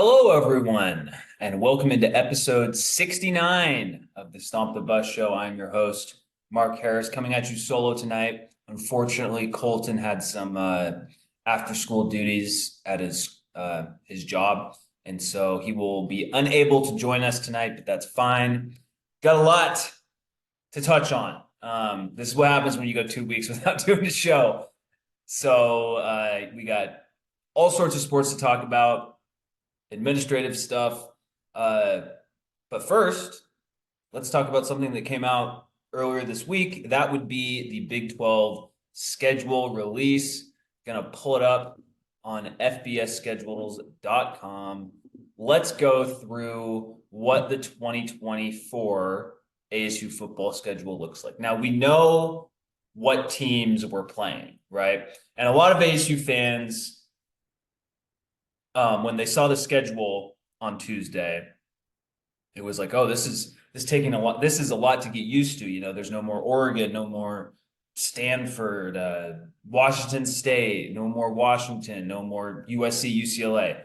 Hello, everyone, and welcome into episode 69 of the Stomp the Bus show. I'm your host, Mark Harris, coming at you solo tonight. Unfortunately, Colton had some after-school duties at his job, and so he will be unable to join us tonight, but that's fine. Got a lot to touch on. This is what happens when you go 2 weeks without doing the show. So we got all sorts of sports to talk about, administrative stuff. Uh, but first, let's talk about something that came out earlier this week. That would be the Big 12 schedule release. Gonna pull it up on fbsschedules.com. Let's go through what the 2024 ASU football schedule looks like. Now, we know what teams we're playing, right? And a lot of ASU fans, when they saw the schedule on Tuesday, it was like, oh, this is taking a lot. This is a lot to get used to. You know, there's no more Oregon, no more Stanford, Washington State, no more Washington, no more USC, UCLA.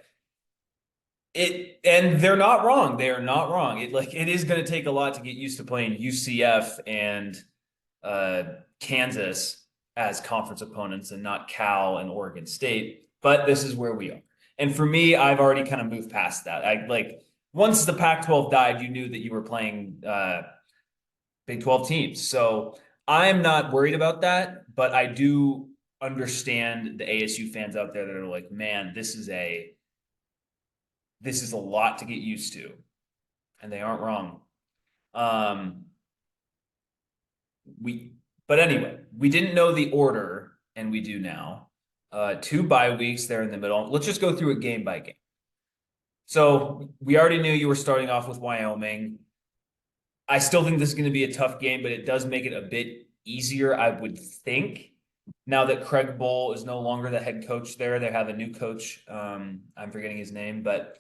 And they're not wrong. They are not wrong. It is going to take a lot to get used to playing UCF and Kansas as conference opponents and not Cal and Oregon State. But this is where we are. And for me, I've already kind of moved past that. Once the Pac-12 died, you knew that you were playing Big 12 teams. So I'm not worried about that, but I do understand the ASU fans out there that are like, man, this is a lot to get used to. And they aren't wrong. But anyway, we didn't know the order, and we do now. 2 bye weeks there in the middle. Let's just go through it game by game. So we already knew you were starting off with Wyoming. I still think this is going to be a tough game, but it does make it a bit easier, I would think. Now that Craig Bowl is no longer the head coach there, they have a new coach. I'm forgetting his name, but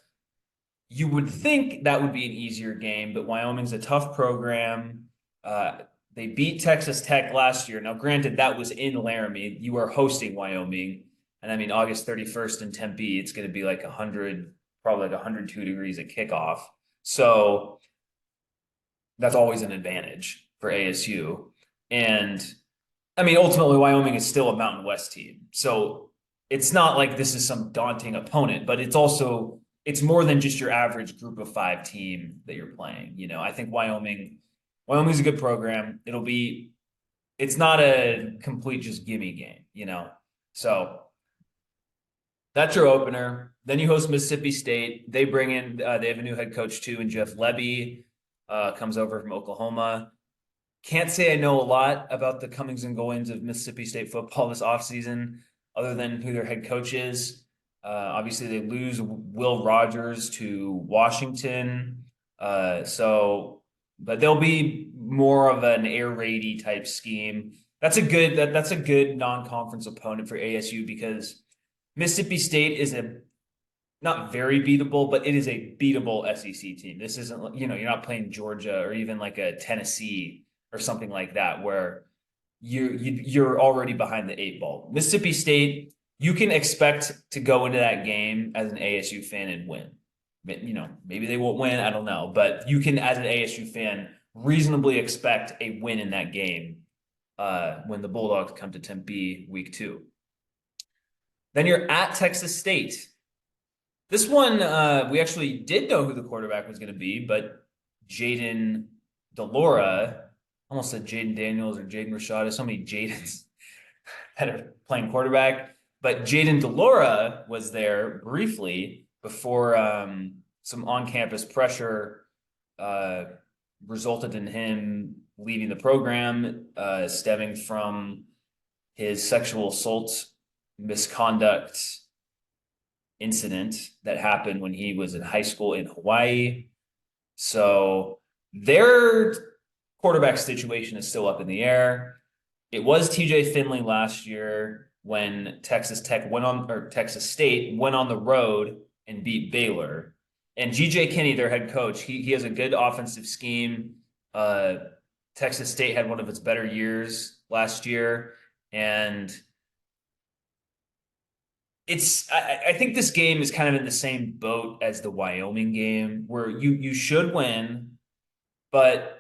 you would think that would be an easier game. But Wyoming's a tough program. They beat Texas Tech last year. Now, granted, that was in Laramie. You are hosting Wyoming. And I mean, August 31st in Tempe, it's going to be like 100, probably like 102 degrees at kickoff. So that's always an advantage for ASU. And I mean, ultimately, Wyoming is still a Mountain West team. So it's not like this is some daunting opponent, but it's more than just your average group of 5 team that you're playing. You know, I think Wyoming's a good program. It's not a complete just gimme game, you know? So that's your opener. Then you host Mississippi State. They have a new head coach too, and Jeff Lebby comes over from Oklahoma. Can't say I know a lot about the comings and goings of Mississippi State football this offseason, other than who their head coach is. Obviously, they lose Will Rogers to Washington. But they'll be more of an air raidy type scheme. That's a good non-conference opponent for ASU because Mississippi State is not very beatable, but it is a beatable SEC team. This isn't, you're not playing Georgia or even like a Tennessee or something like that where you're already behind the 8 ball. Mississippi State, you can expect to go into that game as an ASU fan and win. Maybe they won't win. I don't know. But you can, as an ASU fan, reasonably expect a win in that game when the Bulldogs come to Tempe week 2. Then you're at Texas State. This one, we actually did know who the quarterback was going to be, but Jaden Delora, almost said Jaden Daniels or Jaden Rashad. There's so many Jadens that are playing quarterback. But Jaden Delora was there briefly before some on-campus pressure resulted in him leaving the program, stemming from his sexual assault misconduct incident that happened when he was in high school in Hawaii. So their quarterback situation is still up in the air. It was TJ Finley last year when Texas State went on the road and beat Baylor. And GJ Kinney, their head coach, he has a good offensive scheme. Texas State had one of its better years last year. And I think this game is kind of in the same boat as the Wyoming game where you should win, but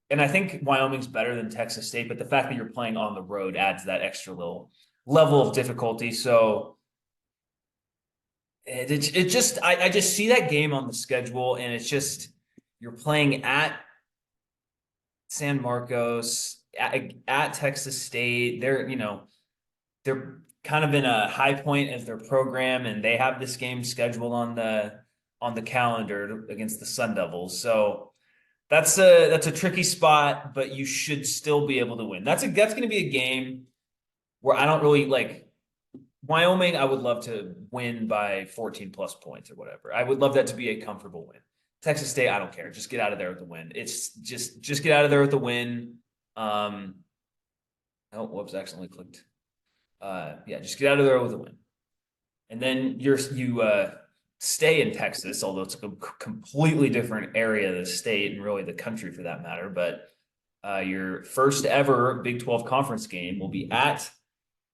and I think Wyoming's better than Texas State, but the fact that you're playing on the road adds that extra little level of difficulty. So it just I just see that game on the schedule, and it's just you're playing at San Marcos, at Texas State. They're kind of in a high point of their program, and they have this game scheduled on the calendar against the Sun Devils. So that's a tricky spot, but you should still be able to win. That's going to be a game where I don't really like Wyoming. I would love to win by 14 plus points or whatever. I would love that to be a comfortable win. Texas State, I don't care. Just get out of there with the win. It's just get out of there with the win. Um, oh, whoops, accidentally clicked. Yeah, just get out of there with a win. And then you stay in Texas, although it's a completely different area of the state and really the country for that matter. But your first ever Big 12 conference game will be at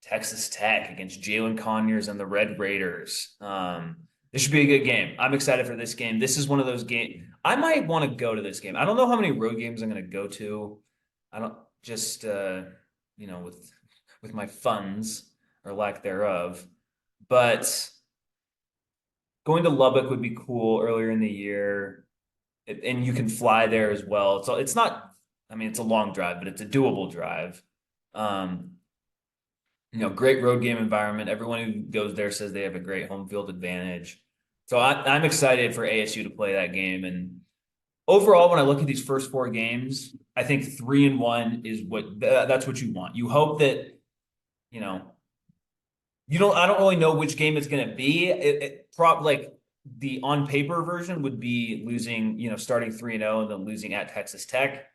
Texas Tech against Jalen Conyers and the Red Raiders. This should be a good game. I'm excited for this game. This is one of those games. I might want to go to this game. I don't know how many road games I'm going to go to. I don't just with my funds or lack thereof. But going to Lubbock would be cool earlier in the year, and you can fly there as well. So it's not. I mean, it's a long drive, but it's a doable drive. Um, great road game environment. Everyone who goes there says they have a great home field advantage. So I'm excited for ASU to play that game. And overall, when I look at these first four games, I think 3-1 is that's what you want. You hope that you know you don't. I don't really know which game it's going to be. Like the on paper version would be losing, starting 3-0 and then losing at Texas Tech.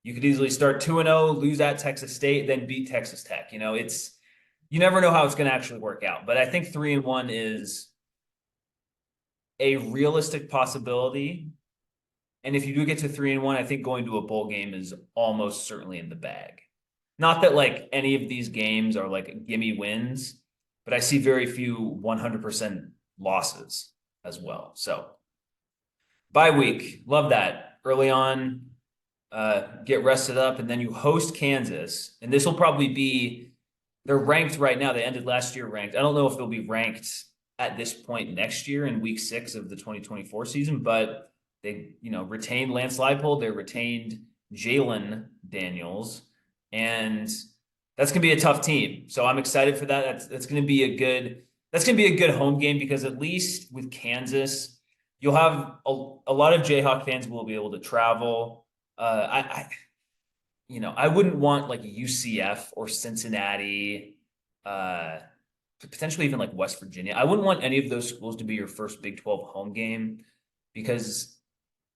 You could easily start 2-0, lose at Texas State, then beat Texas Tech. You never know how it's going to actually work out. But I think 3-1 is a realistic possibility. And if you do get to 3-1, I think going to a bowl game is almost certainly in the bag. Not that like any of these games are like gimme wins, but I see very few 100% losses as well. So bye week, love that. Early on, get rested up, and then you host Kansas. And this will probably be, they're ranked right now. They ended last year ranked. I don't know if they'll be ranked at this point next year in week 6 of the 2024 season, but they, retained Lance Leipold. They retained Jalen Daniels, and that's going to be a tough team. So I'm excited for that. That's going to be a good home game because at least with Kansas, you'll have a lot of Jayhawk fans will be able to travel. I wouldn't want like UCF or Cincinnati, potentially even like West Virginia. I wouldn't want any of those schools to be your first Big 12 home game because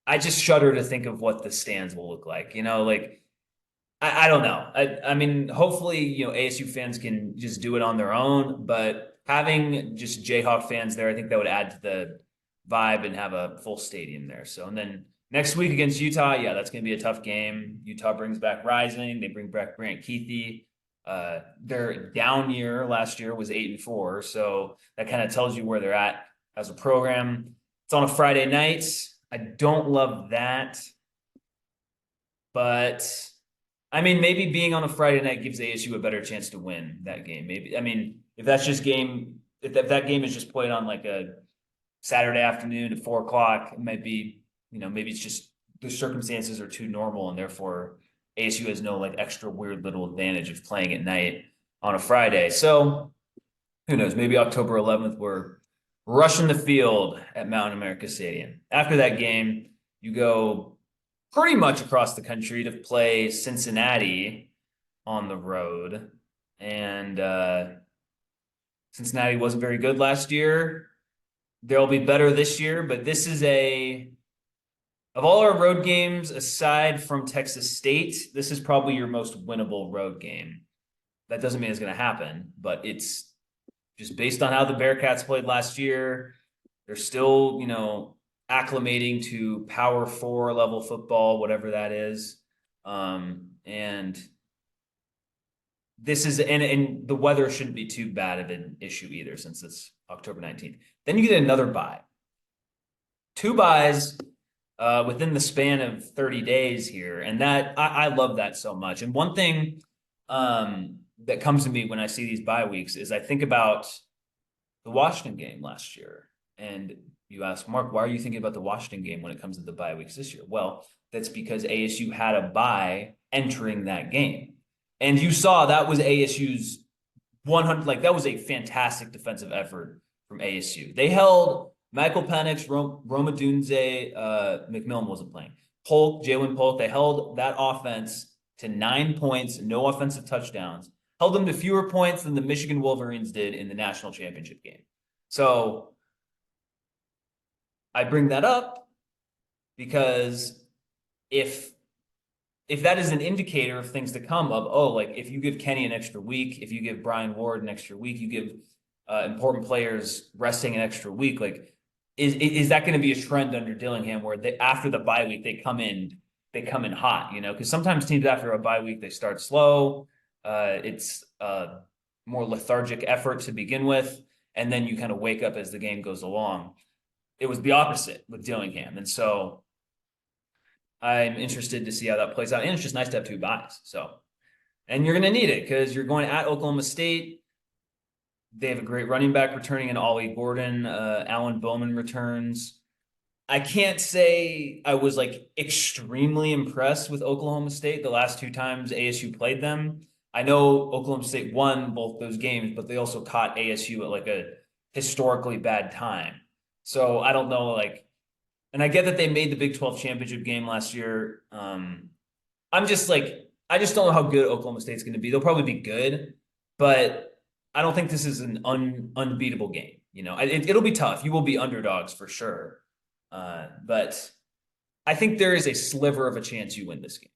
I just shudder to think of what the stands will look like. I don't know. I mean, hopefully, ASU fans can just do it on their own, but having just Jayhawk fans there, I think that would add to the vibe and have a full stadium there. So, and then next week against Utah, yeah, that's going to be a tough game. Utah brings back Rising. They bring back Grant Keithy. Their down year last year was 8-4. So that kind of tells you where they're at as a program. It's on a Friday night. I don't love that, but I mean, maybe being on a Friday night gives ASU a better chance to win that game. Maybe, I mean, if that game is just played on like a Saturday afternoon at 4 o'clock, it might be, maybe it's just the circumstances are too normal and therefore ASU has no like extra weird little advantage of playing at night on a Friday. So who knows? Maybe October 11th, we're rushing the field at Mountain America Stadium. After that game, you go pretty much across the country to play Cincinnati on the road. And Cincinnati wasn't very good last year. They'll be better this year, but this is of all our road games, aside from Texas State, this is probably your most winnable road game. That doesn't mean it's going to happen, but it's just based on how the Bearcats played last year. They're still, acclimating to Power 4 level football, whatever that is. And this is and the weather shouldn't be too bad of an issue either since it's October 19th. Then you get another bye. Two buys within the span of 30 days here. And that I love that so much. And one thing that comes to me when I see these bye weeks is I think about the Washington game last year. And you ask, Mark, why are you thinking about the Washington game when it comes to the bye weeks this year? Well, that's because ASU had a bye entering that game. And you saw that was ASU's 100, like that was a fantastic defensive effort from ASU. They held Michael Penix, Roma Dunze, McMillan wasn't playing. Polk, Jalen Polk, they held that offense to 9 points, no offensive touchdowns, held them to fewer points than the Michigan Wolverines did in the national championship game. So I bring that up because if that is an indicator of things to come of, oh, like if you give Kenny an extra week, if you give Brian Ward an extra week, you give important players resting an extra week, like is that going to be a trend under Dillingham where after the bye week, they come in hot, you know, because sometimes teams after a bye week, they start slow. It's more lethargic effort to begin with. And then you kind of wake up as the game goes along. It was the opposite with Dillingham. And so I'm interested to see how that plays out. And it's just nice to have two buys. So, and you're going to need it because you're going at Oklahoma State. They have a great running back returning in Ollie Gordon. Alan Bowman returns. I can't say I was like extremely impressed with Oklahoma State the last two times ASU played them. I know Oklahoma State won both those games, but they also caught ASU at like a historically bad time. So I don't know, like, and I get that they made the Big 12 championship game last year. I'm just like, I just don't know how good Oklahoma State's going to be. They'll probably be good, but I don't think this is an unbeatable game. You know, it'll be tough. You will be underdogs for sure. But I think there is a sliver of a chance you win this game.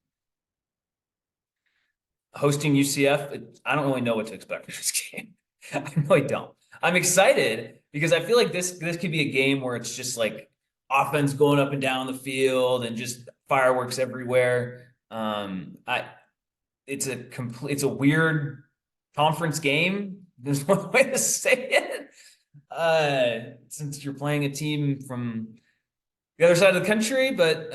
Hosting UCF, I don't really know what to expect from this game. I really don't. I'm excited because I feel like this could be a game where it's just like offense going up and down the field and just fireworks everywhere. It's a weird conference game. There's one way to say it. Since you're playing a team from the other side of the country, but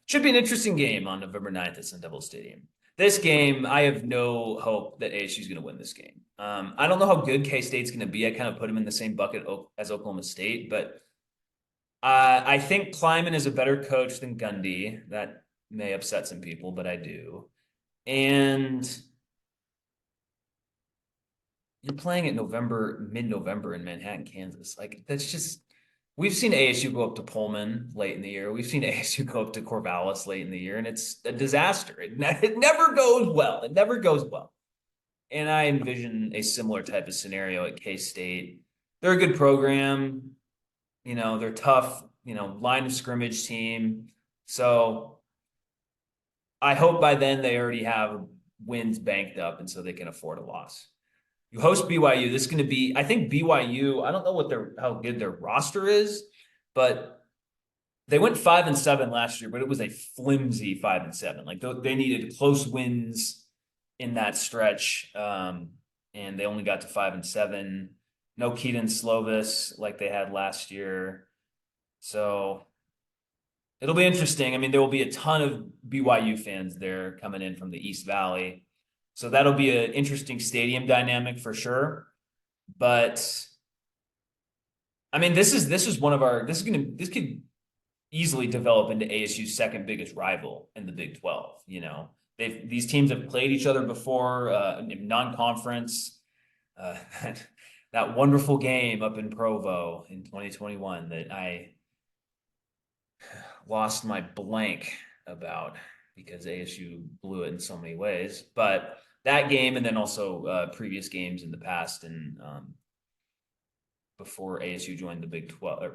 should be an interesting game on November 9th at Sun Devil Stadium. This game, I have no hope that ASU is going to win this game. I don't know how good K-State's going to be. I kind of put them in the same bucket as Oklahoma State, but I think Kleiman is a better coach than Gundy. That may upset some people, but I do. And you're playing it mid-November in Manhattan, Kansas. Like that's just, we've seen ASU go up to Pullman late in the year. We've seen ASU go up to Corvallis late in the year, and it's a disaster. It never goes well. It never goes well. And I envision a similar type of scenario at K-State. They're a good program. You know, they're tough, you know, line of scrimmage team. So I hope by then they already have wins banked up and so they can afford a loss. You host BYU. This is going to be, I think BYU, I don't know how good their roster is, but they went 5-7 last year, but it was a flimsy 5-7. Like they needed close wins in that stretch. And they only got to 5-7. No Keaton Slovis like they had last year. So it'll be interesting. I mean, there will be a ton of BYU fans there coming in from the East Valley. So that'll be an interesting stadium dynamic for sure. But I mean, this could easily develop into ASU's second biggest rival in the Big 12. You know, these teams have played each other before, non-conference. That wonderful game up in Provo in 2021 that I lost my blank about because ASU blew it in so many ways. But that game, and then also previous games in the past, and before ASU joined the Big 12,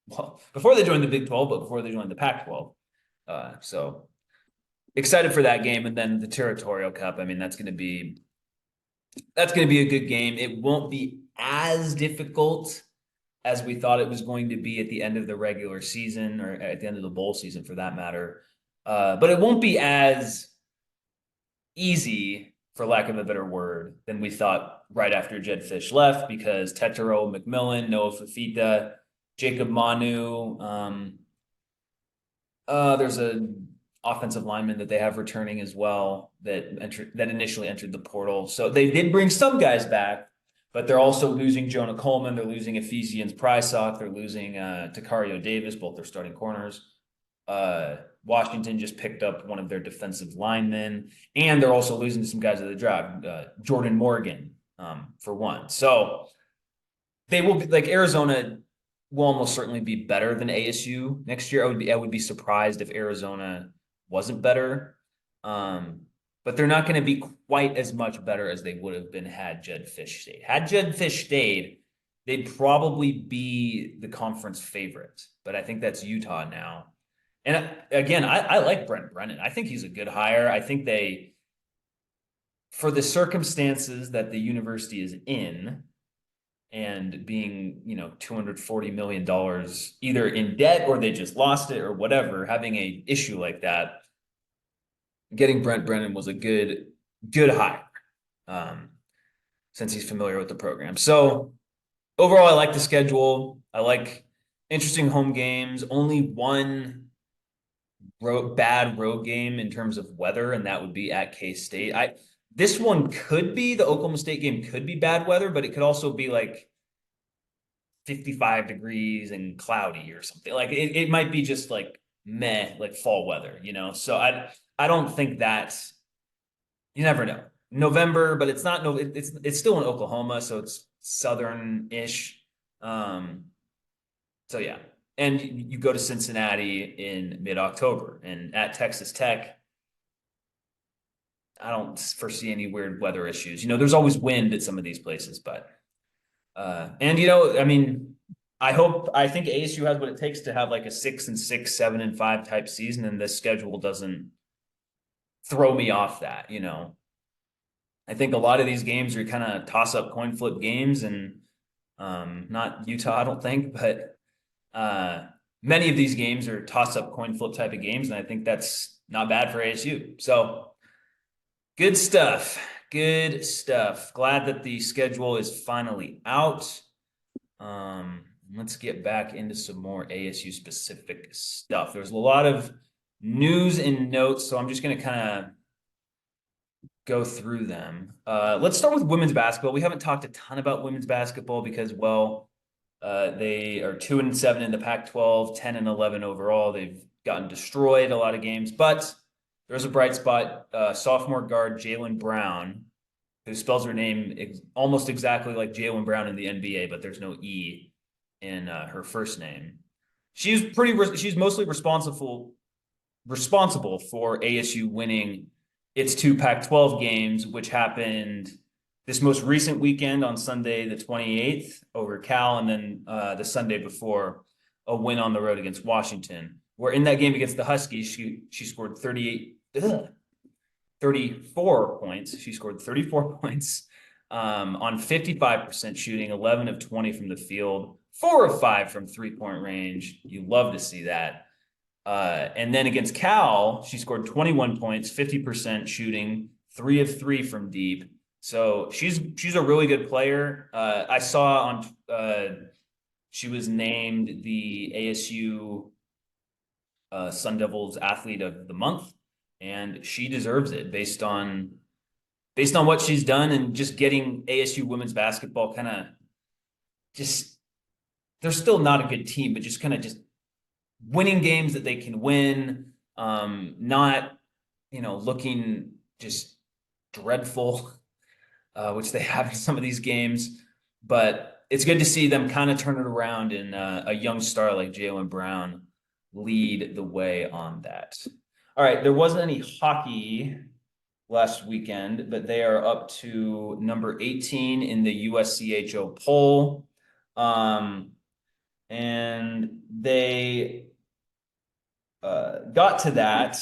well, before they joined the Big 12, but before they joined the Pac-12. So excited for that game, and then the Territorial Cup. I mean, that's going to be a good game. It won't be as difficult as we thought it was going to be at the end of the regular season, or at the end of the bowl season for that matter. But it won't be as easy for lack of a better word, than we thought right after Jed Fish left, because Tetero McMillan, Noah Fafita, Jacob Manu, there's a offensive lineman that they have returning as well that initially entered the portal. So they did bring some guys back, but they're also losing Jonah Coleman. They're losing Ephesians Prysock. They're losing Takario Davis, both their starting corners. Washington just picked up one of their defensive linemen, and they're also losing to some guys at the draft, Jordan Morgan, for one. So they will be like Arizona will almost certainly be better than ASU next year. I would be surprised if Arizona wasn't better. But they're not going to be quite as much better as they would have been had Jed Fish stayed. Had Jed Fish stayed, they'd probably be the conference favorite. But I think that's Utah now. And again, I like Brent Brennan. I think he's a good hire. I think for the circumstances that the university is in, and being, $240 million either in debt or they just lost it or whatever, having a issue like that, getting Brent Brennan was a good hire, since he's familiar with the program. So overall, I like the schedule. I like interesting home games. Only one bad road game in terms of weather, and that would be at K-State. This one could be, the Oklahoma State game could be bad weather, but it could also be like 55 degrees and cloudy or something. Like it might be just like meh, like fall weather, So I don't think that's, you never know. November, but it's not, no, it's still in Oklahoma, so it's southern-ish. So yeah. And you go to Cincinnati in mid-October, and at Texas Tech, I don't foresee any weird weather issues. There's always wind at some of these places, but and I mean, I think ASU has what it takes to have like a 6-6, 7-5 type season, and this schedule doesn't throw me off that. I think a lot of these games are kind of toss up coin flip games, and not Utah, I don't think, but many of these games are toss up coin flip type of games, and I think that's not bad for ASU. So good stuff. Good stuff. Glad that the schedule is finally out. Let's get back into some more ASU specific stuff. There's a lot of news and notes, so I'm just going to kind of go through them. Let's start with women's basketball. We haven't talked a ton about women's basketball because, well, they are 2-7 in the Pac-12, 10-11 overall. They've gotten destroyed a lot of games, but there's a bright spot. Sophomore guard Jaylen Brown, who spells her name almost exactly like Jaylen Brown in the NBA, but there's no E in her first name. She's mostly responsible for ASU winning its 2 Pac-12 games, which happened this most recent weekend on Sunday, the 28th over Cal, and then the Sunday before, a win on the road against Washington, where in that game against the Huskies, she scored 34 points. She scored 34 points on 55% shooting, 11 of 20 from the field, 4 of 5 from 3-point range. You love to see that. And then against Cal, she scored 21 points, 50% shooting, 3 of 3 from deep. So she's a really good player. I saw on she was named the ASU Sun Devils Athlete of the Month, and she deserves it based on what she's done and just getting ASU women's basketball kind of just, they're still not a good team, but just kind of just winning games that they can win, not, looking just dreadful, which they have in some of these games. But it's good to see them kind of turn it around and a young star like Jaylen Brown lead the way on that. All right, there wasn't any hockey last weekend, but they are up to number 18 in the USCHO poll. And they got to that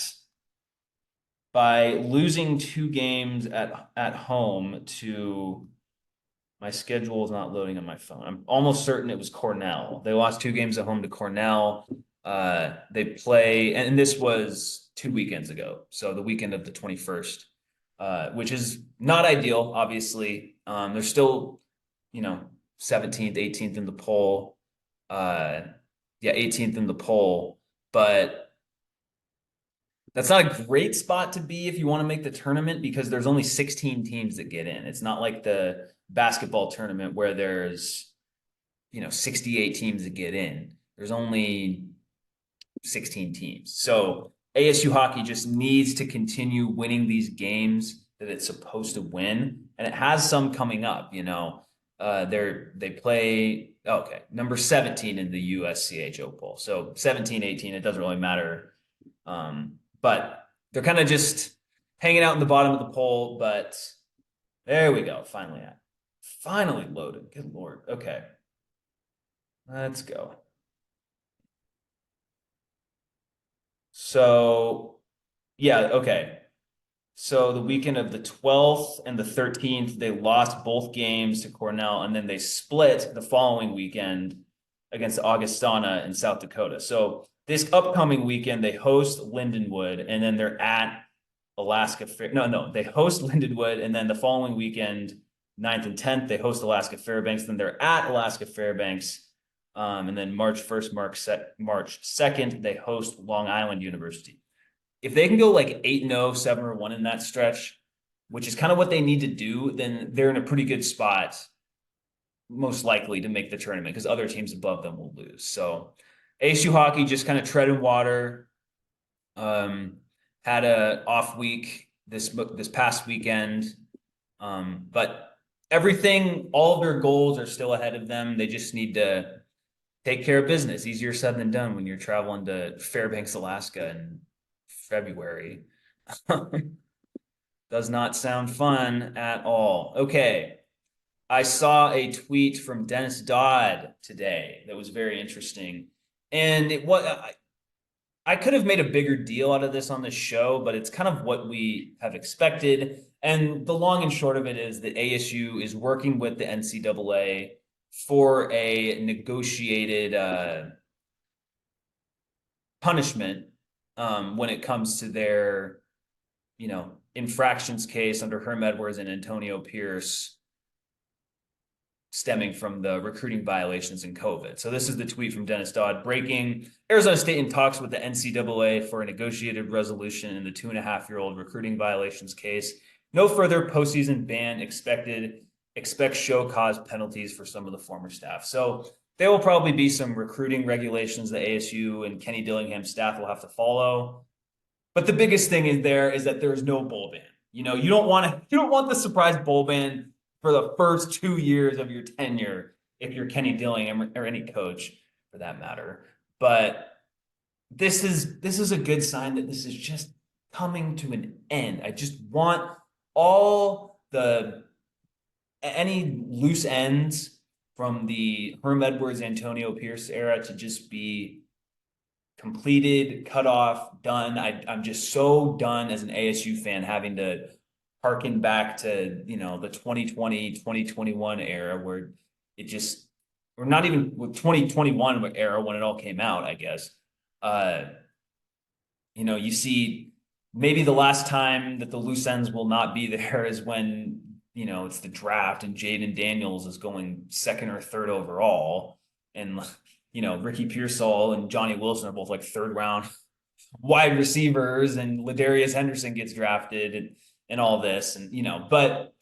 by losing 2 games at home to, my schedule is not loading on my phone. I'm almost certain it was Cornell. They lost 2 games at home to Cornell. They play, and this was 2 weekends ago, so the weekend of the 21st, which is not ideal, obviously. They're still, 17th, 18th in the poll. Yeah, 18th in the poll, but that's not a great spot to be if you want to make the tournament because there's only 16 teams that get in. It's not like the basketball tournament where there's, 68 teams that get in. There's only 16 teams. So ASU hockey just needs to continue winning these games that it's supposed to win. And it has some coming up. They play okay, number 17 in the USCHO poll. So 17, 18, it doesn't really matter. But they're kind of just hanging out in the bottom of the poll, but there we go. Finally loaded. Good Lord. Okay. Let's go. So, yeah, okay. So the weekend of the 12th and the 13th, they lost both games to Cornell, and then they split the following weekend against Augustana in South Dakota. So this upcoming weekend, they host Lindenwood, and then they're at Alaska Fair. No, they host Lindenwood, and then the following weekend, 9th and 10th, they host Alaska Fairbanks. Then they're at Alaska Fairbanks. And then March 1st, March 2nd, they host Long Island University. If they can go like 8-0, 7-1 in that stretch, which is kind of what they need to do, then they're in a pretty good spot, most likely to make the tournament because other teams above them will lose. So ASU hockey just kind of treading water. Had a off week this past weekend, but everything, all of their goals are still ahead of them. They just need to take care of business. Easier said than done when you're traveling to Fairbanks, Alaska in February. Does not sound fun at all. Okay. I saw a tweet from Dennis Dodd today that was very interesting. And I could have made a bigger deal out of this on the show, but it's kind of what we have expected. And the long and short of it is that ASU is working with the NCAA for a negotiated punishment when it comes to their, infractions case under Herm Edwards and Antonio Pierce stemming from the recruiting violations in COVID. So this is the tweet from Dennis Dodd. Breaking: Arizona State in talks with the NCAA for a negotiated resolution in the 2.5-year-old recruiting violations case. No further postseason ban expected. Expect show cause penalties for some of the former staff. So there will probably be some recruiting regulations that ASU and Kenny Dillingham's staff will have to follow. But the biggest thing is that there is no bowl ban. You don't want the surprise bowl ban for the first 2 years of your tenure if you're Kenny Dillingham or any coach for that matter. But this is a good sign that this is just coming to an end. I just want any loose ends from the Herm Edwards, Antonio Pierce era to just be completed, cut off, done. I'm just so done as an ASU fan having to harken back to, the 2020, 2021 era where it just, or not even with 2021 era when it all came out, I guess. You see maybe the last time that the loose ends will not be there is when, it's the draft and Jaden Daniels is going second or third overall. And, Ricky Pearsall and Johnny Wilson are both like third round wide receivers, and Ladarius Henderson gets drafted and all this. And, but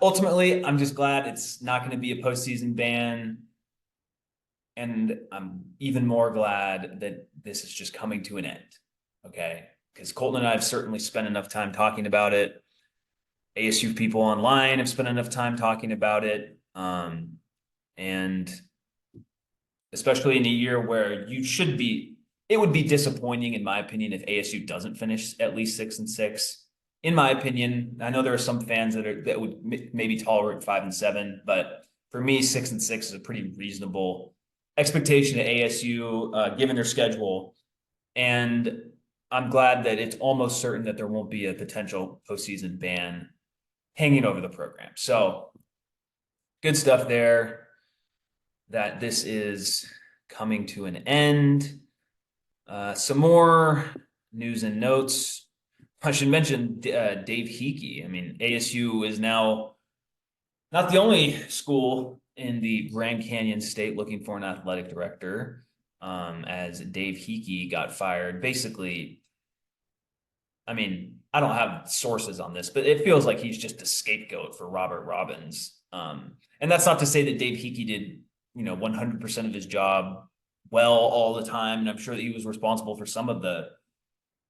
ultimately, I'm just glad it's not going to be a postseason ban. And I'm even more glad that this is just coming to an end. Okay. Because Colton and I have certainly spent enough time talking about it. ASU people online have spent enough time talking about it. And especially in a year where it would be disappointing, in my opinion, if ASU doesn't finish at least 6-6. In my opinion, I know there are some fans that would maybe tolerate 5-7, but for me, 6-6 is a pretty reasonable expectation at ASU, given their schedule. And I'm glad that it's almost certain that there won't be a potential postseason ban hanging over the program. So good stuff there that this is coming to an end. Some more news and notes. I should mention Dave Hickey. I mean, ASU is now not the only school in the Grand Canyon State looking for an athletic director, as Dave Hickey got fired. Basically, I mean, I don't have sources on this, but it feels like he's just a scapegoat for Robert Robbins. And that's not to say that Dave Hickey did, 100% of his job well all the time. And I'm sure that he was responsible for some of the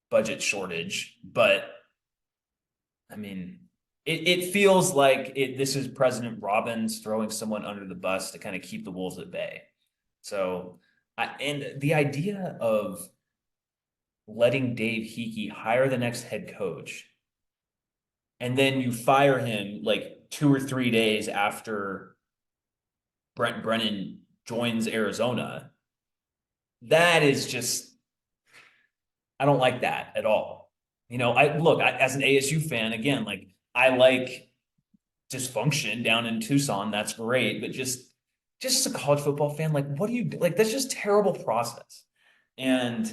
budget shortage, but I mean, it feels like this is President Robbins throwing someone under the bus to kind of keep the wolves at bay. So, and the idea of letting Dave Hickey hire the next head coach, and then you fire him like 2 or 3 days after Brent Brennan joins Arizona, that is just, I don't like that at all. As an ASU fan, again, like I like dysfunction down in Tucson. That's great. But just as a college football fan, like, what do you do? Like, that's just terrible process. And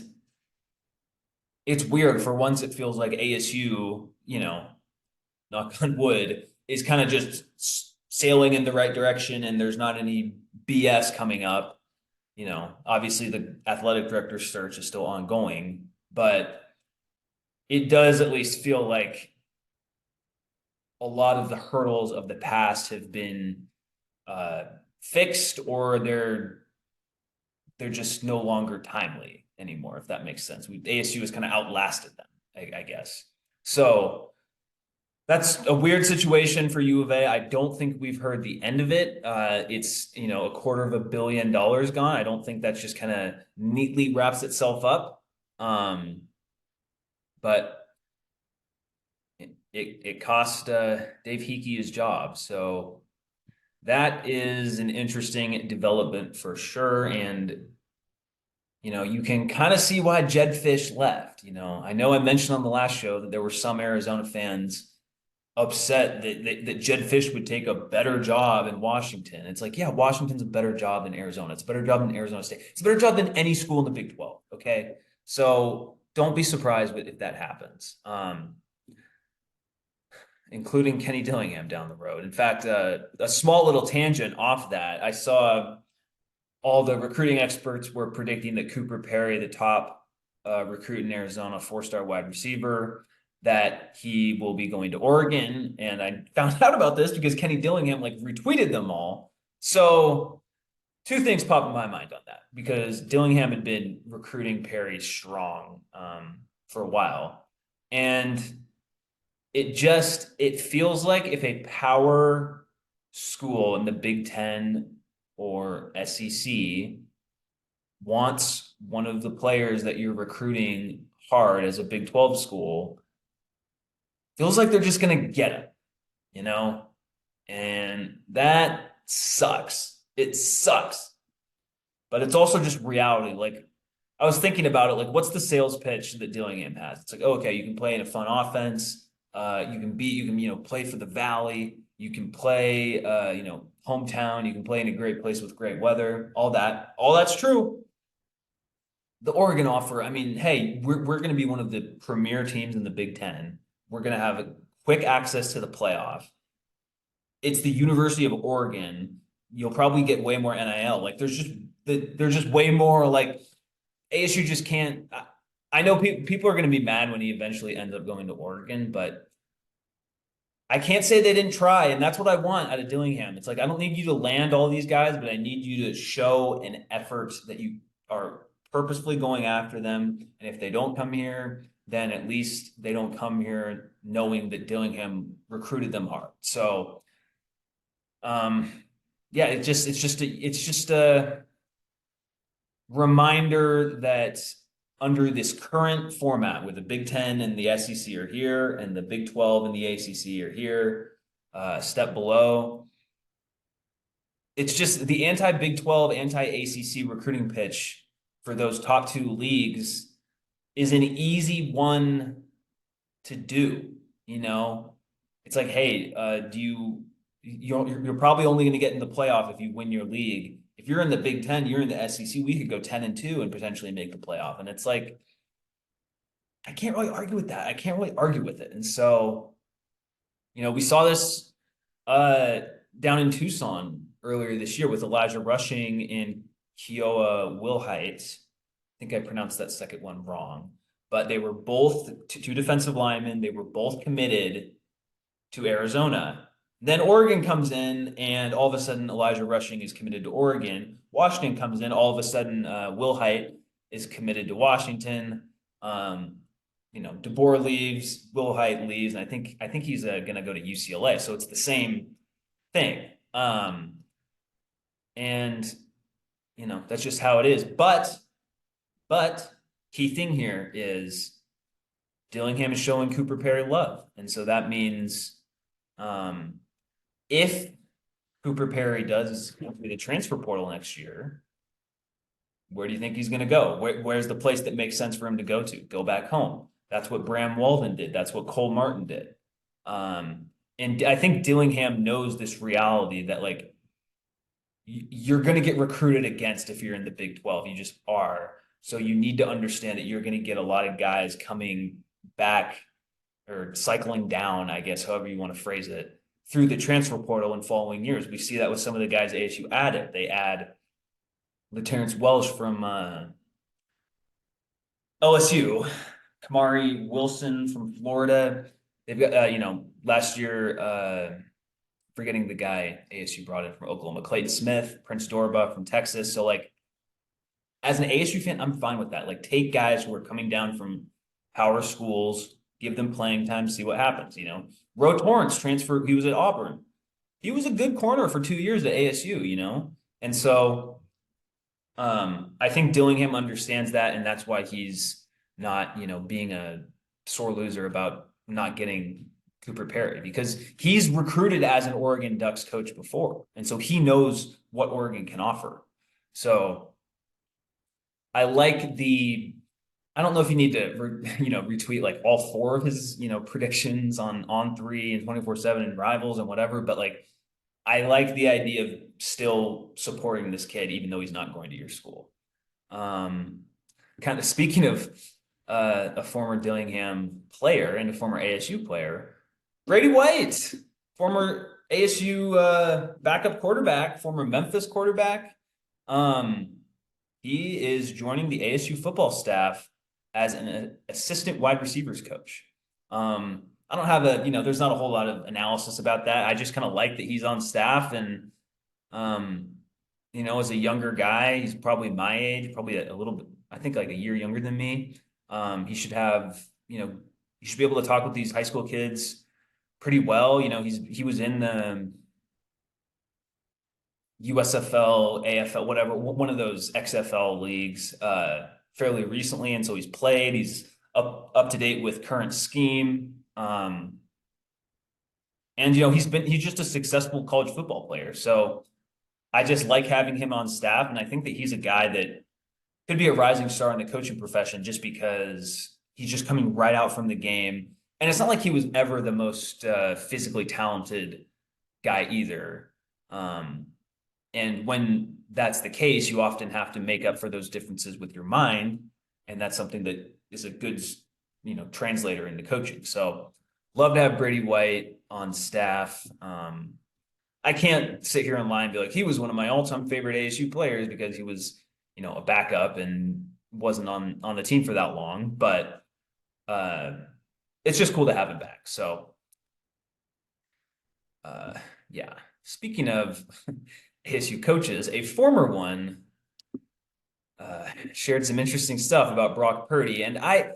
it's weird. For once, it feels like ASU, knock on wood, is kind of just sailing in the right direction and there's not any BS coming up. Obviously the athletic director search is still ongoing, but it does at least feel like a lot of the hurdles of the past have been fixed, or they're just no longer timely anymore, if that makes sense. ASU has kind of outlasted them, I guess. So that's a weird situation for U of A. I don't think we've heard the end of it. It's $250 million gone. I don't think that's just kind of neatly wraps itself up. But it cost Dave Hickey his job. So that is an interesting development for sure. And you can kind of see why Jedd Fisch left. I know I mentioned on the last show that there were some Arizona fans upset that Jedd Fisch would take a better job in Washington. It's like, yeah, Washington's a better job than Arizona. It's a better job than Arizona State. It's a better job than any school in the Big 12. Okay. So don't be surprised if that happens. Including Kenny Dillingham down the road. In fact, a small little tangent off that, I saw all the recruiting experts were predicting that Cooper Perry, the top recruit in Arizona, 4-star wide receiver, that he will be going to Oregon. And I found out about this because Kenny Dillingham retweeted them all. So two things pop in my mind on that, because Dillingham had been recruiting Perry strong for a while. And it feels like if a power school in the Big Ten or SEC wants one of the players that you're recruiting hard as a Big 12 school, feels like they're just going to get him, and that sucks. It sucks. But it's also just reality. Like, I was thinking about it, like, what's the sales pitch that Dillingham has? It's like, okay, you can play in a fun offense. You can play for the Valley. You can play, hometown. You can play in a great place with great weather. All that's true. The Oregon offer, I mean, hey, we're going to be one of the premier teams in the Big Ten. We're going to have a quick access to the playoff. It's the University of Oregon. You'll probably get way more NIL. Like, there's just way more, like, ASU just can't. I know people are going to be mad when he eventually ends up going to Oregon, but I can't say they didn't try. And that's what I want out of Dillingham. It's like, I don't need you to land all these guys, but I need you to show an effort that you are purposefully going after them. And if they don't come here, then at least they don't come here knowing that Dillingham recruited them hard. So, yeah, it's just a reminder that under this current format, with the Big Ten and the SEC are here and the Big 12 and the ACC are here, a step below, it's just the anti-Big 12, anti-ACC recruiting pitch for those top two leagues is an easy one to do. It's like, hey, you're probably only going to get in the playoff if you win your league. If you're in the Big Ten, you're in the SEC, we could go 10-2 and potentially make the playoff. And it's like, I can't really argue with that. I can't really argue with it. And so, we saw this uh down in Tucson earlier this year with Elijah Rushing and Kiowa Wilhite. I think I pronounced that second one wrong, but they were both two defensive linemen. They were both committed to Arizona. Then Oregon comes in, and all of a sudden Elijah Rushing is committed to Oregon. Washington comes in, all of a sudden Wilhite is committed to Washington. Um, DeBoer leaves, Wilhite leaves, and I think he's going to go to UCLA. So it's the same thing. And that's just how it is. But key thing here is Dillingham is showing Cooper Perry love, and so that means if Cooper Perry does go through the transfer portal next year, where do you think he's going to go? Where's the place that makes sense for him to go to? Go back home. That's what Bram Walden did. That's what Cole Martin did. And I think Dillingham knows this reality that like you're going to get recruited against if you're in the Big 12. You just are. So you need to understand that you're going to get a lot of guys coming back or cycling down, I guess, however you want to phrase it, through the transfer portal in following years. We see that with some of the guys ASU added. They add LaTerrence Welsh from LSU, Kamari Wilson from Florida. They've got, last year, forgetting the guy ASU brought in from Oklahoma, Clayton Smith, Prince Dorba from Texas. So, like, as an ASU fan, I'm fine with that. Like, take guys who are coming down from power schools, give them playing time, see what happens. Ro Torrance transferred. He was at Auburn. He was a good corner for 2 years at ASU. And so I think Dillingham understands that, and that's why he's not, being a sore loser about not getting Cooper Perry, because he's recruited as an Oregon Ducks coach before. And so he knows what Oregon can offer. So I like I don't know if you need to, retweet like all four of his, predictions on On3 and 24/7 and Rivals and whatever, but like I like the idea of still supporting this kid even though he's not going to your school. Kind of speaking of a former Dillingham player and a former ASU player, Brady White, former ASU backup quarterback, former Memphis quarterback. He is joining the ASU football staff as an assistant wide receivers coach. I don't have there's not a whole lot of analysis about that. I just kind of like that he's on staff, and as a younger guy, he's probably my age, probably a little bit, I think like a year younger than me. He should have, he should be able to talk with these high school kids pretty well. He was in the USFL, AFL, whatever, one of those XFL leagues fairly recently, and so he's played. He's up to date with current scheme, and he's just a successful college football player. So I just like having him on staff, and I think that he's a guy that could be a rising star in the coaching profession just because he's just coming right out from the game, and it's not like he was ever the most physically talented guy either. And when that's the case, you often have to make up for those differences with your mind. And that's something that is a good, translator into coaching. So love to have Brady White on staff. I can't sit here and lie and be like, he was one of my all-time favorite ASU players because he was, a backup and wasn't on the team for that long. But it's just cool to have him back. So yeah. Speaking of ASU coaches, a former one shared some interesting stuff about Brock Purdy, and I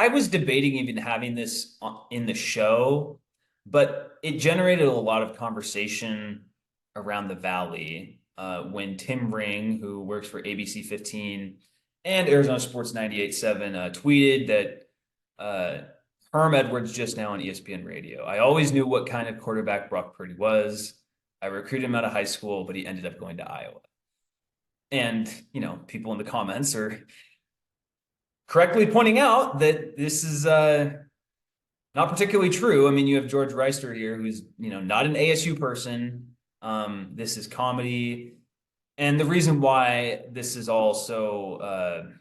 was debating even having this in the show, but it generated a lot of conversation around the Valley when Tim Ring, who works for ABC 15 and Arizona Sports 98.7, tweeted that Herm Edwards just now on ESPN Radio. I always knew what kind of quarterback Brock Purdy was. I recruited him out of high school, but he ended up going to Iowa. And, people in the comments are correctly pointing out that this is not particularly true. I mean, you have George Reister here, who's, not an ASU person. This is comedy. And the reason why this is also,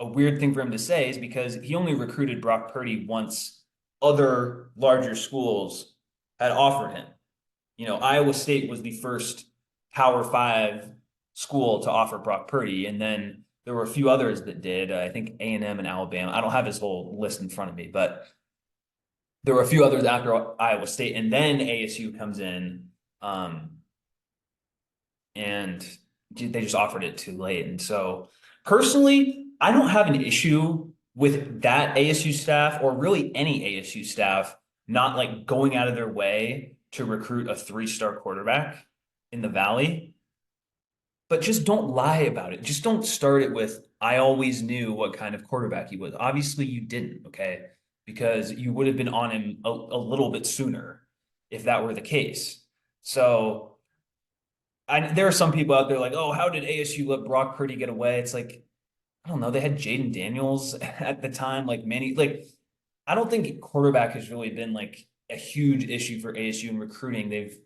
a weird thing for him to say is because he only recruited Brock Purdy once other larger schools had offered him. Iowa State was the first Power Five school to offer Brock Purdy, and then there were a few others that did. I think A&M and Alabama. I don't have his whole list in front of me, but there were a few others after Iowa State, and then ASU comes in, and they just offered it too late. And so, personally, I don't have an issue with that ASU staff or really any ASU staff not like going out of their way to recruit a 3-star quarterback in the Valley. But just don't lie about it. Just don't start it with, I always knew what kind of quarterback he was. Obviously, you didn't, okay? Because you would have been on him a little bit sooner if that were the case. So there are some people out there like, oh, how did ASU let Brock Purdy get away? It's like, I don't know. They had Jaden Daniels at the time, like Manny. Like, I don't think quarterback has really been like a huge issue for ASU in recruiting. They've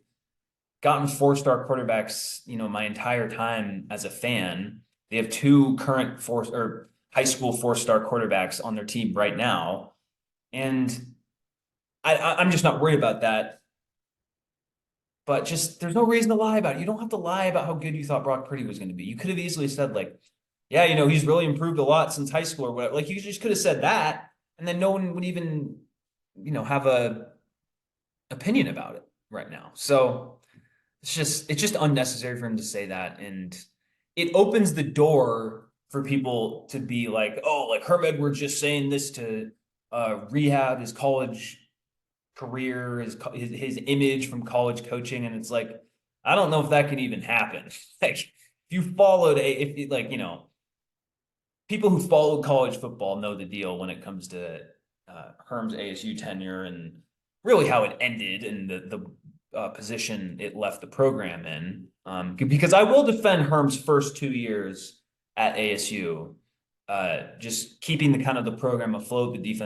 gotten 4-star quarterbacks, my entire time as a fan. They have 2 current high school 4-star quarterbacks on their team right now. And I'm just not worried about that. But just there's no reason to lie about it. You don't have to lie about how good you thought Brock Purdy was going to be. You could have easily said, like, yeah, he's really improved a lot since high school or whatever. Like, you just could have said that, and then no one would even, have a opinion about it right now. So it's just unnecessary for him to say that. And it opens the door for people to be like, oh, like Herm Edwards just saying this to rehab his college career, his image from college coaching. And it's like, I don't know if that can even happen. Like, if you followed people who follow college football know the deal when it comes to Herm's ASU tenure and really how it ended and the position it left the program in. Because I will defend Herm's first 2 years at ASU, just keeping the kind of the program afloat. The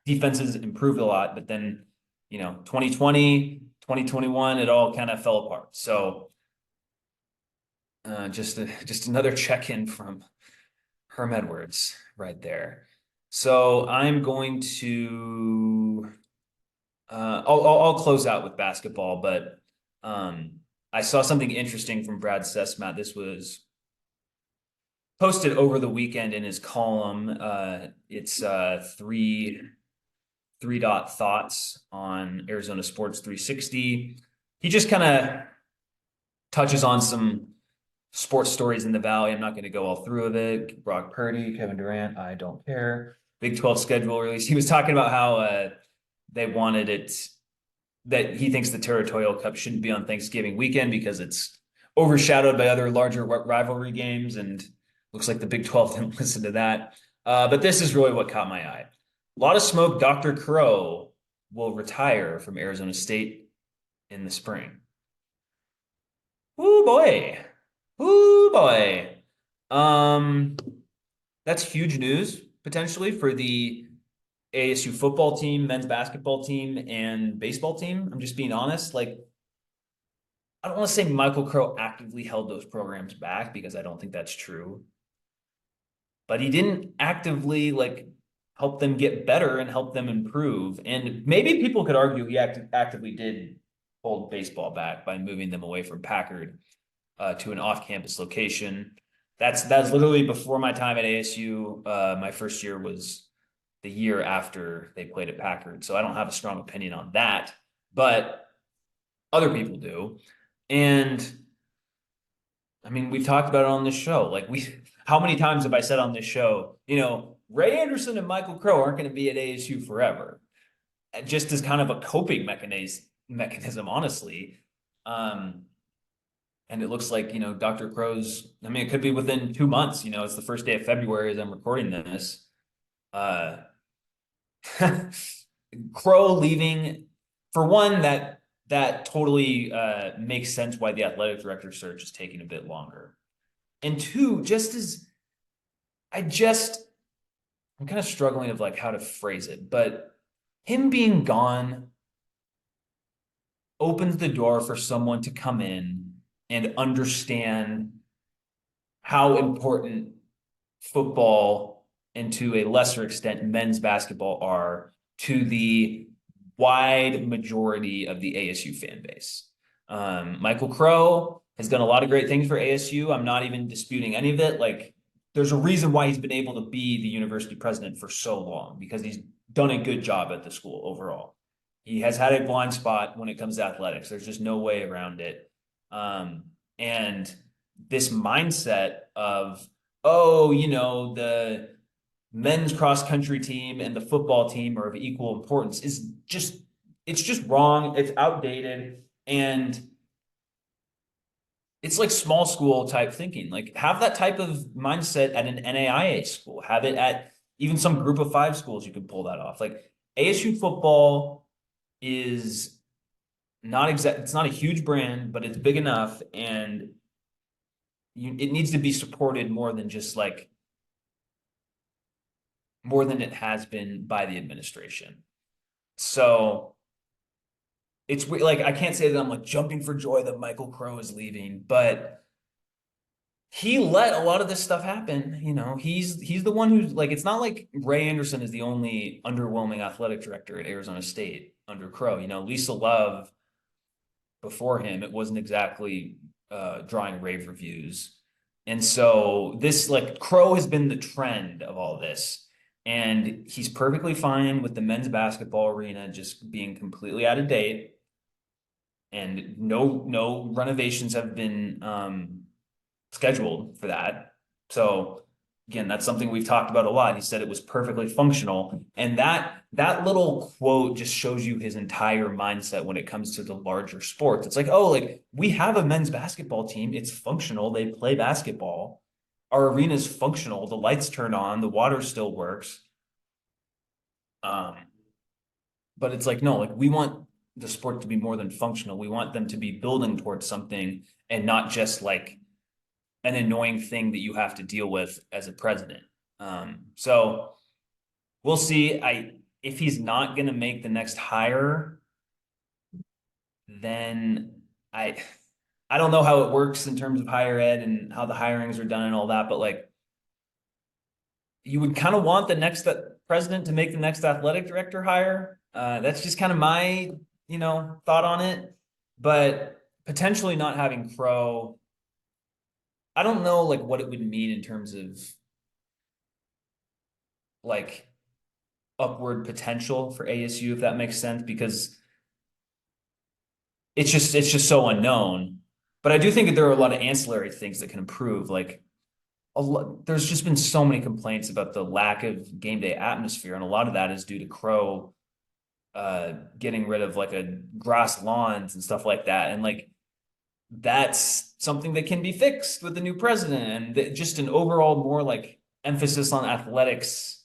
defenses improved a lot, but then 2020, 2021, it all kind of fell apart. So just another check-in from Herm Edwards right there. So I'm going to I'll close out with basketball, but I saw something interesting from Brad Sesmat. This was posted over the weekend in his column. It's three dot thoughts on Arizona Sports 360. He just kind of touches on some sports stories in the Valley. I'm not going to go all through of it. Brock Purdy, Kevin Durant, I don't care. Big 12 schedule release. He was talking about how they wanted it, that he thinks the Territorial Cup shouldn't be on Thanksgiving weekend because it's overshadowed by other larger rivalry games, and looks like the Big 12 didn't listen to that. But this is really what caught my eye. A lot of smoke. Dr. Crow will retire from Arizona State in the spring. Ooh, boy. Ooh, boy. That's huge news potentially for the ASU football team, men's basketball team, and baseball team. I'm just being honest. Like, I don't want to say Michael Crow actively held those programs back because I don't think that's true. But he didn't actively help them get better and help them improve. And maybe people could argue he actively did hold baseball back by moving them away from Packard to an off-campus location. That's literally before my time at ASU. My first year was the year after they played at Packard. So I don't have a strong opinion on that, but other people do. And I mean, we've talked about it on this show. How many times have I said on this show, Ray Anderson and Michael Crow aren't going to be at ASU forever, just as kind of a coping mechanism, honestly. And it looks like, Dr. Crow's, I mean, it could be within 2 months, it's the first day of February as I'm recording this. Crow leaving, for one, that totally makes sense why the athletic director search is taking a bit longer. And two, I'm kind of struggling of how to phrase it, but him being gone opens the door for someone to come in and understand how important football and to a lesser extent men's basketball are to the wide majority of the ASU fan base. Michael Crow has done a lot of great things for ASU. I'm not even disputing any of it. Like, there's a reason why he's been able to be the university president for so long, because he's done a good job at the school overall. He has had a blind spot when it comes to athletics. There's just no way around it. And this mindset of, oh, the men's cross country team and the football team are of equal importance is it's just wrong. It's outdated. And it's like small school type thinking. Like, have that type of mindset at an NAIA school. Have it at even some group of 5 schools. You could pull that off. Like, ASU football is it's not a huge brand, but it's big enough, and it needs to be supported more than just like more than it has been by the administration. So it's like, I can't say that I'm like jumping for joy that Michael Crow is leaving, but he let a lot of this stuff happen. He's the one who's like, it's not like Ray Anderson is the only underwhelming athletic director at Arizona State under Crow. Lisa Love before him, it wasn't exactly drawing rave reviews. And so this, like, Crow has been the trend of all this. And he's perfectly fine with the men's basketball arena just being completely out of date. And no renovations have been scheduled for that. So again, that's something we've talked about a lot. He said it was perfectly functional. And that little quote just shows you his entire mindset when it comes to the larger sports. It's like, oh, like, we have a men's basketball team. It's functional. They play basketball. Our arena is functional. The lights turn on. The water still works. But it's like, no, like, we want the sport to be more than functional. We want them to be building towards something and not just like an annoying thing that you have to deal with as a president. So we'll see. If he's not going to make the next hire, then I don't know how it works in terms of higher ed and how the hirings are done and all that, but like, you would kind of want the next president to make the next athletic director hire. That's just kind of my, thought on it. But potentially not having Crow, I don't know like what it would mean in terms of like upward potential for ASU, if that makes sense, because it's just so unknown. But I do think that there are a lot of ancillary things that can improve. Like, there's just been so many complaints about the lack of game day atmosphere, and a lot of that is due to Crow getting rid of like a grass lawns and stuff like that. And like, that's something that can be fixed with the new president, and just an overall more like emphasis on athletics,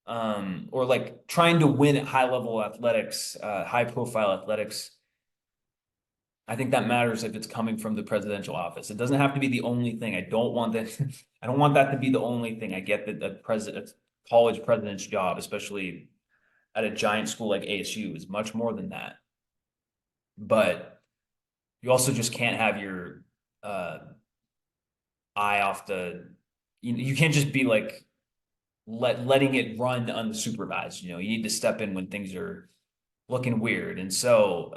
or like trying to win at high level athletics, high profile athletics. I think that matters if it's coming from the presidential office. It doesn't have to be the only thing. I don't want that. I don't want that to be the only thing. I get that a college president's job, especially at a giant school like ASU, is much more than that. But you also just can't have your eye off you can't just be like letting it run unsupervised. You need to step in when things are looking weird. And so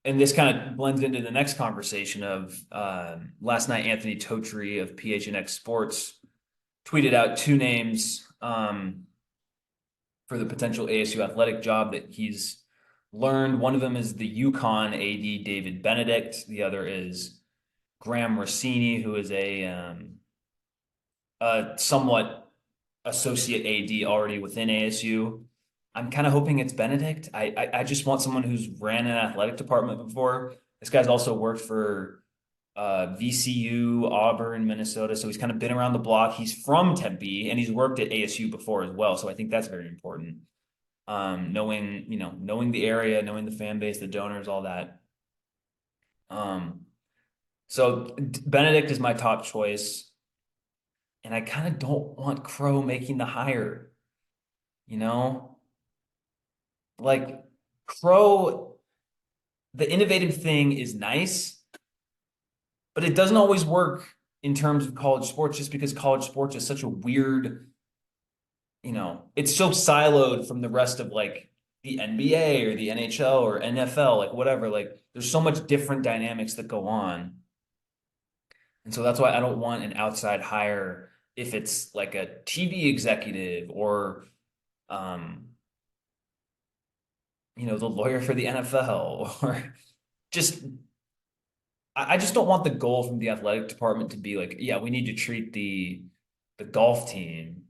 and this kind of blends into the next conversation of last night, Anthony Totri of PHNX Sports tweeted out 2 names for the potential ASU athletic job that he's learned. One of them is the UConn AD, David Benedict. The other is Graham Rossini, who is a somewhat associate AD already within ASU. I'm kind of hoping it's Benedict. I just want someone who's ran an athletic department before. This guy's also worked for VCU, Auburn, Minnesota. So he's kind of been around the block. He's from Tempe and he's worked at ASU before as well. So I think that's very important. Knowing the area, knowing the fan base, the donors, all that. So Benedict is my top choice. And I kind of don't want Crow making the hire, like Crow, the innovative thing is nice, but it doesn't always work in terms of college sports, just because college sports is such a weird, it's so siloed from the rest of like the NBA or the NHL or NFL, like whatever. Like there's so much different dynamics that go on. And so that's why I don't want an outside hire if it's like a TV executive or um, the lawyer for the NFL or just I just don't want the goal from the athletic department to be like, yeah, we need to treat the golf team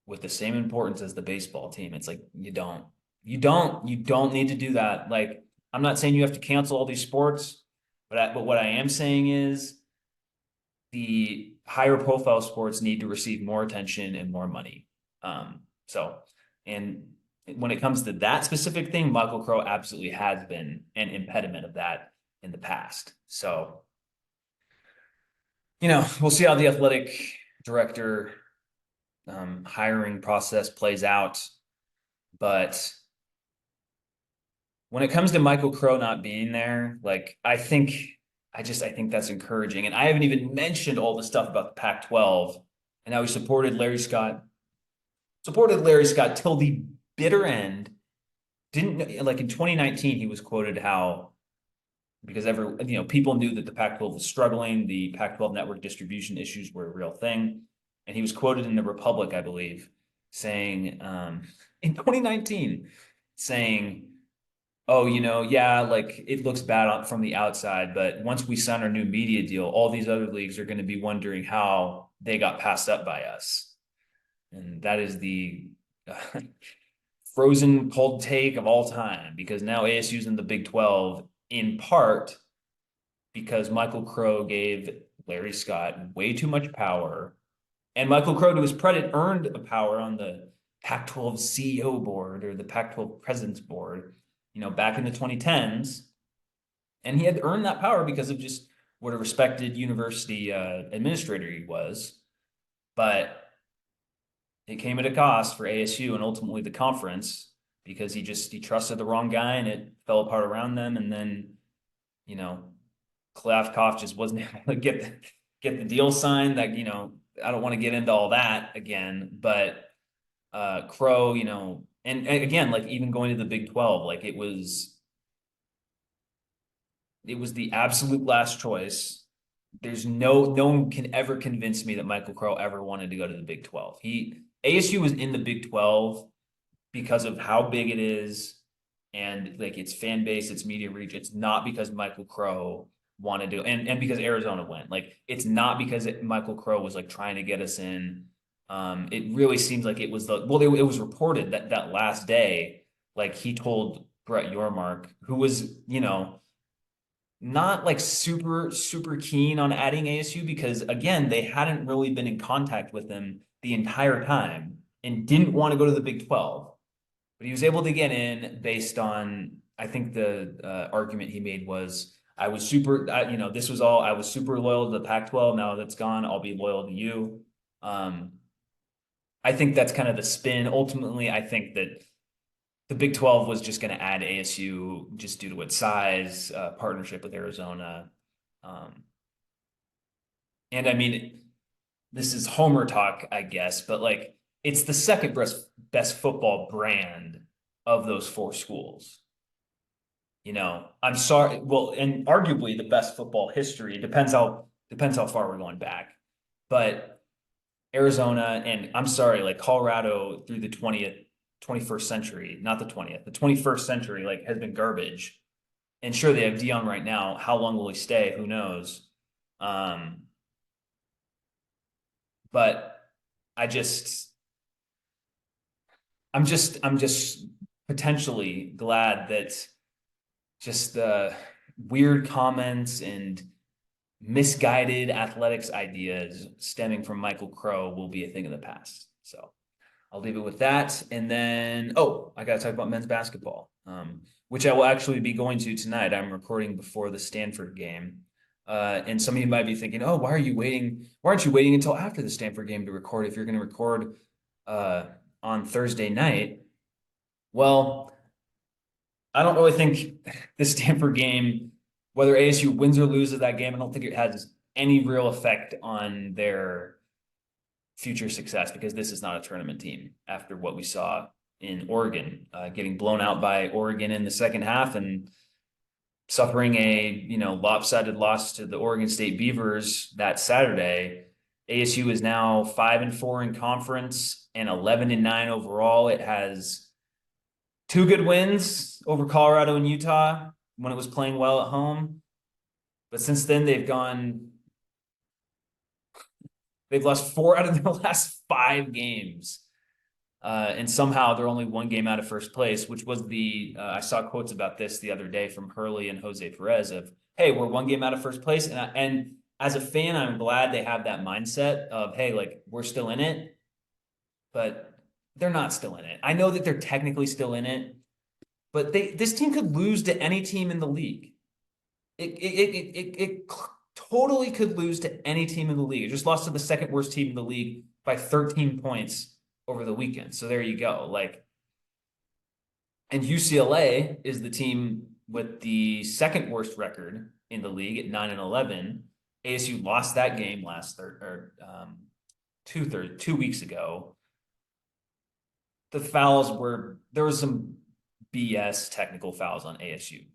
with the same importance as the baseball team. It's like you don't need to do that. Like I'm not saying you have to cancel all these sports, but what I am saying is the higher profile sports need to receive more attention and more money. So, and when it comes to that specific thing, Michael Crow absolutely has been an impediment of that in the past. So, we'll see how the athletic director hiring process plays out. But when it comes to Michael Crow not being there, like I think that's encouraging. And I haven't even mentioned all the stuff about the Pac-12 and how he supported Larry Scott till the bitter end. Didn't like in 2019, he was quoted how because people knew that the Pac-12 was struggling, the Pac-12 network distribution issues were a real thing. And he was quoted in the Republic, I believe, saying in 2019, saying, oh, yeah, like it looks bad from the outside, but once we sign our new media deal, all these other leagues are going to be wondering how they got passed up by us. And that is the frozen cold take of all time because now ASU's in the Big 12 in part because Michael Crow gave Larry Scott way too much power. And Michael Crow, to his credit, earned a power on the Pac-12 CEO board or the Pac-12 president's board, back in the 2010s. And he had earned that power because of just what a respected university administrator he was. But it came at a cost for ASU and ultimately the conference because he trusted the wrong guy and it fell apart around them. And then, Kliavkoff just wasn't able to get the deal signed. That I don't want to get into all that again, but Crow, and again, like even going to the Big 12, like it was the absolute last choice. There's no one can ever convince me that Michael Crow ever wanted to go to the Big 12. ASU was in the Big 12 because of how big it is and like its fan base, its media reach. It's not because Michael Crow wanted to, and because Arizona went. Like it's not because Michael Crow was like trying to get us in. It really seems like it was it was reported that last day, like he told Brett Yormark, who was, not like super, super keen on adding ASU because again, they hadn't really been in contact with him the entire time and didn't want to go to the Big 12. But he was able to get in based on, I think the argument he made was, I was super, I was super loyal to the Pac-12. Now that's gone, I'll be loyal to you. I think that's kind of the spin. Ultimately, I think that the Big 12 was just going to add ASU just due to its size, partnership with Arizona. And I mean, this is Homer talk, I guess, but like it's the second best football brand of those four schools. I'm sorry. Well, and arguably the best football history. Depends how far we're going back. But Arizona and I'm sorry, like Colorado through the 21st century, not the 20th, the 21st century, like has been garbage. And sure, they have Dion right now. How long will he stay? Who knows? But I just, I'm just potentially glad that just the weird comments and misguided athletics ideas stemming from Michael Crow will be a thing of the past. So I'll leave it with that. And then, I got to talk about men's basketball, which I will actually be going to tonight. I'm recording before the Stanford game. And some of you might be thinking, oh, why aren't you waiting until after the Stanford game to record if you're going to record on Thursday night? Well, I don't really think the Stanford game, whether ASU wins or loses that game, I don't think it has any real effect on their future success, because this is not a tournament team after what we saw in Oregon, getting blown out by Oregon in the second half and suffering a lopsided loss to the Oregon State Beavers that Saturday. ASU is now 5-4 in conference and 11-9 overall. It has two good wins over Colorado and Utah when it was playing well at home, but since then they've lost 4 out of their last 5 games. And somehow they're only 1 game out of first place, which was I saw quotes about this the other day from Hurley and Jose Perez of, hey, we're 1 game out of first place. And as a fan, I'm glad they have that mindset of, hey, like, we're still in it, but they're not still in it. I know that they're technically still in it, but this team could lose to any team in the league. It totally could lose to any team in the league. It just lost to the second worst team in the league by 13 points over the weekend. So there you go. Like, and UCLA is the team with the second worst record in the league at 9-11. ASU lost that game two weeks ago. The there was some BS technical fouls on ASU.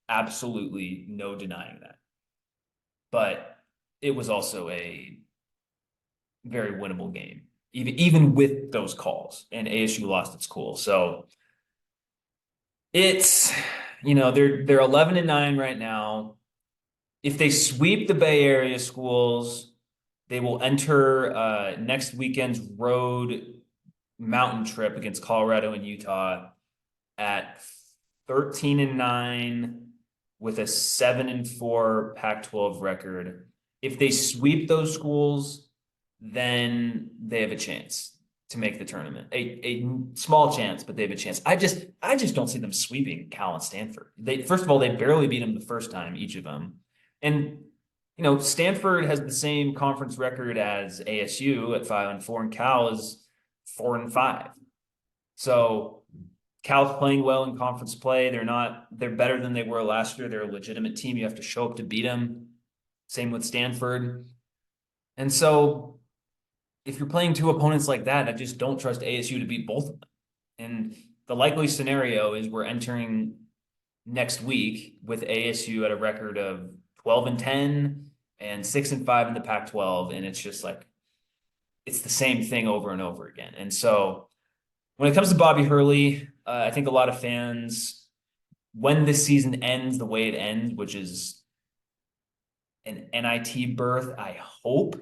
Absolutely no denying that. But it was also a very winnable game, even with those calls, and ASU lost its cool. So it's, they're 11-9 right now. If they sweep the Bay Area schools, they will enter next weekend's road mountain trip against Colorado and Utah at 13-9 with a 7-4 Pac-12 record. If they sweep those schools, then they have a chance to make the tournament. A small chance, but they have a chance. I just don't see them sweeping Cal and Stanford. First of all, they barely beat them the first time, each of them. And Stanford has the same conference record as ASU at 5-4, and Cal is 4-5. So Cal's playing well in conference play. They're better than they were last year. They're a legitimate team. You have to show up to beat them. Same with Stanford. And so if you're playing 2 opponents like that, I just don't trust ASU to beat both of them. And the likely scenario is we're entering next week with ASU at a record of 12-10 and 6-5 in the Pac-12. And it's just like, it's the same thing over and over again. And so when it comes to Bobby Hurley, I think a lot of fans, when this season ends the way it ends, which is an NIT berth, I hope,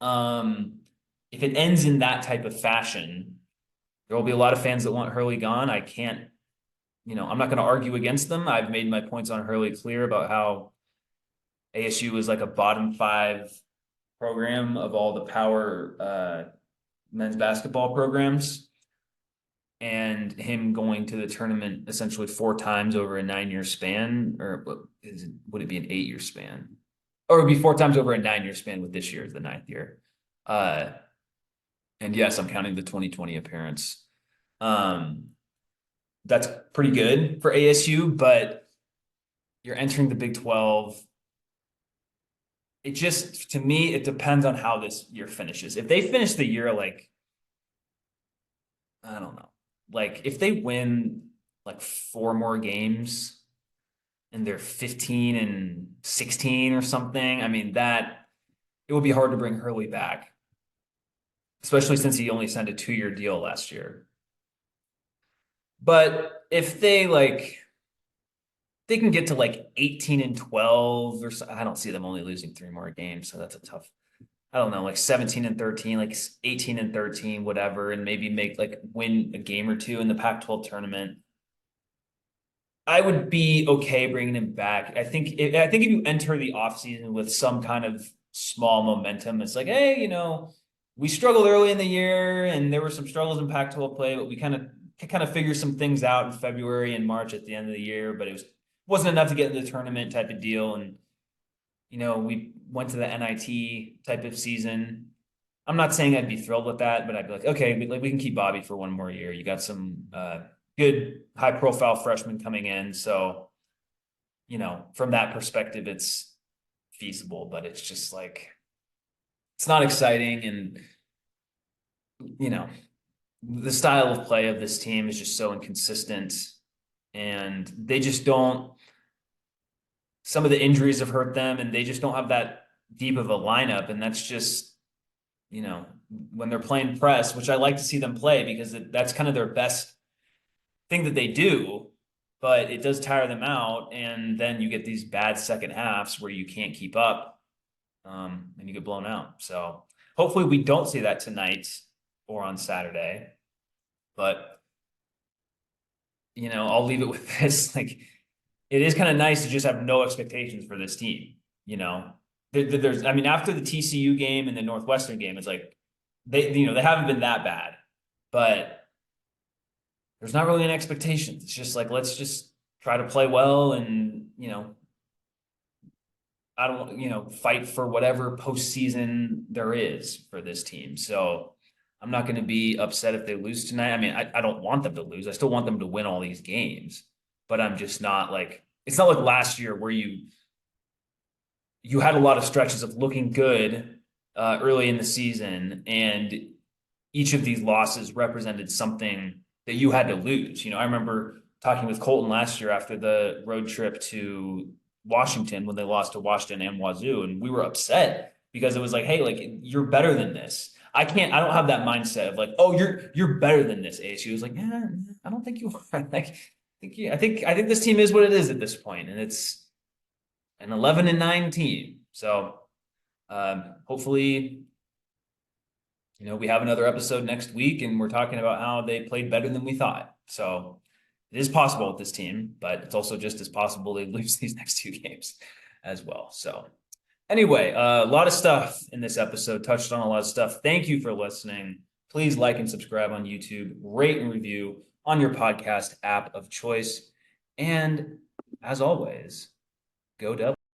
if it ends in that type of fashion, there will be a lot of fans that want Hurley gone. I can't, I'm not going to argue against them. I've made my points on Hurley clear about how ASU is like a bottom 5 program of all the power men's basketball programs. And him going to the tournament essentially 4 times over a 9-year span, or would it be an 8-year span? Or it would be 4 times over a 9-year span, with this year as the 9th year. And yes, I'm counting the 2020 appearance. That's pretty good for ASU, but you're entering the Big 12. It just, to me, it depends on how this year finishes. If they finish the year like, I don't know, like if they win like 4 more games and they're 15-16 or something, I mean, that it would be hard to bring Hurley back, especially since he only signed a 2-year deal last year. But if they can get to like 18-12 or so, I don't see them only losing 3 more games. So that's a tough, I don't know, like 17-13, like 18-13, whatever, and maybe win a game or 2 in the Pac-12 tournament. I would be okay bringing him back. I think if you enter the offseason with some kind of small momentum, it's like, hey, we struggled early in the year and there were some struggles in Pac-12 play, but we kind of figure some things out in February and March at the end of the year, but it wasn't enough to get in the tournament type of deal. And, we went to the NIT type of season. I'm not saying I'd be thrilled with that, but I'd be like, okay, we can keep Bobby for 1 more year. You got some good high profile freshmen coming in. So, from that perspective, it's feasible, but it's just like it's not exciting. And the style of play of this team is just so inconsistent, and they just don't. Some of the injuries have hurt them, and they just don't have that deep of a lineup. And that's just, when they're playing press, which I like to see them play because that's kind of their best thing that they do, but it does tire them out. And then you get these bad second halves where you can't keep up, and you get blown out. So hopefully we don't see that tonight or on Saturday. But, I'll leave it with this. Like, it is kind of nice to just have no expectations for this team. There's, I mean, after the TCU game and the Northwestern game, it's like they haven't been that bad, but there's not really any expectations. It's just like, let's just try to play well and, I don't, fight for whatever postseason there is for this team. So I'm not going to be upset if they lose tonight. I mean, I don't want them to lose. I still want them to win all these games, but I'm just not like, it's not like last year where you had a lot of stretches of looking good early in the season, and each of these losses represented something that you had to lose. I remember talking with Colton last year after the road trip to Washington when they lost to Washington and Wazoo, and we were upset because it was like, hey, like, you're better than this. I don't have that mindset of like, oh, you're better than this, ASU. Was like, yeah, I don't think you are. Like, I think this team is what it is at this point, and it's an 11-9 team. So hopefully, we have another episode next week and we're talking about how they played better than we thought. So it is possible with this team, but it's also just as possible they lose these next two games as well. So anyway, a lot of stuff in this episode, touched on a lot of stuff. Thank you for listening. Please like and subscribe on YouTube, rate and review on your podcast app of choice. And as always, go Devils.